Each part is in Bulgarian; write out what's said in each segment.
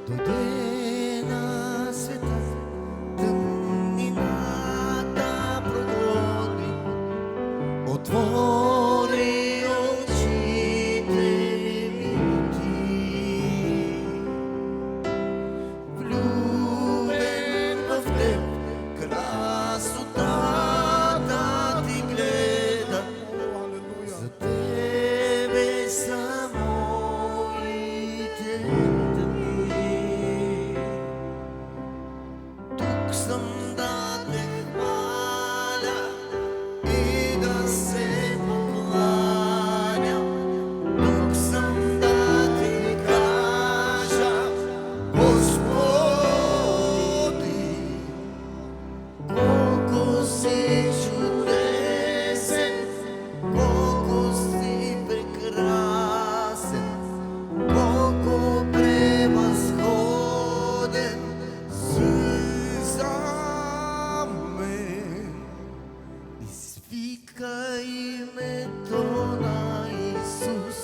Дойде на света, тъмнината прогони, отвори очите ми ти. Влюбен в теб, красотата ти гледа, за тебе са моите дни. Тук съм да те хваля и да се покланя. Тук съм да ти кажа, Господи, колко си чудесен, колко си прекрасен, колко превъзходен си за мен. Извикай името на Исус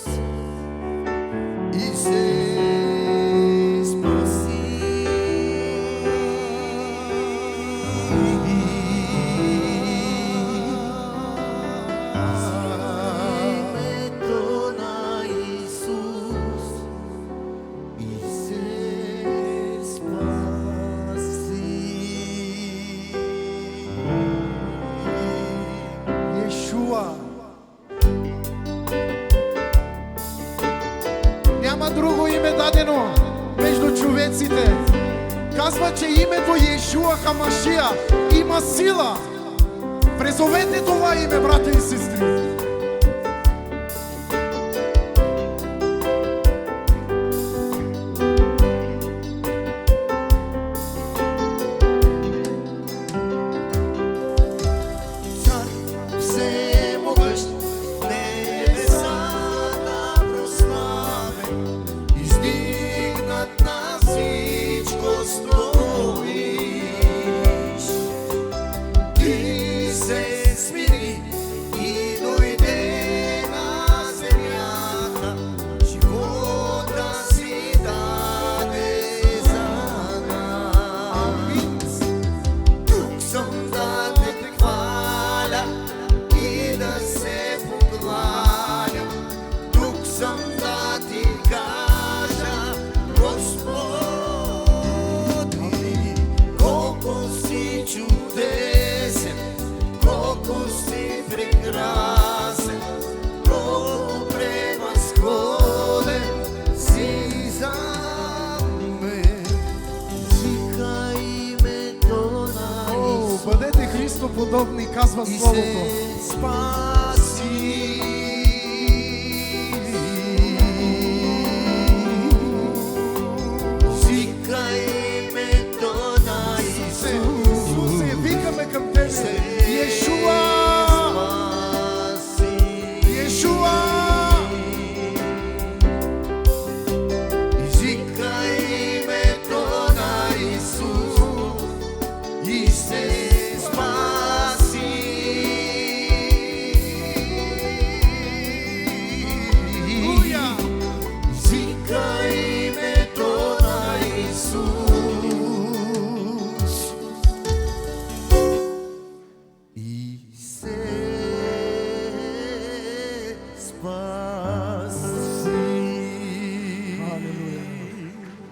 и се спаси. Името на Исус и се спаси. Йешуа. Няма друго име дадено между човеците. Казва, че името Йешуа Хамашия има сила. Призовете това име, брата и сестри. Цар всемогъщ, небесата прославен, издигнат на всичко стоиш. Ти се смири и дойде на земята, живота си даде за нас. Тук съм да те хваля и да се покланя. Тук съм да ти кажа, Господи, колко си чудесен, колко си прекрасен, колко превъзходен си за мен. Извикай името на О, Исус бъдете Христоподобни, казва и Словото. се спаси.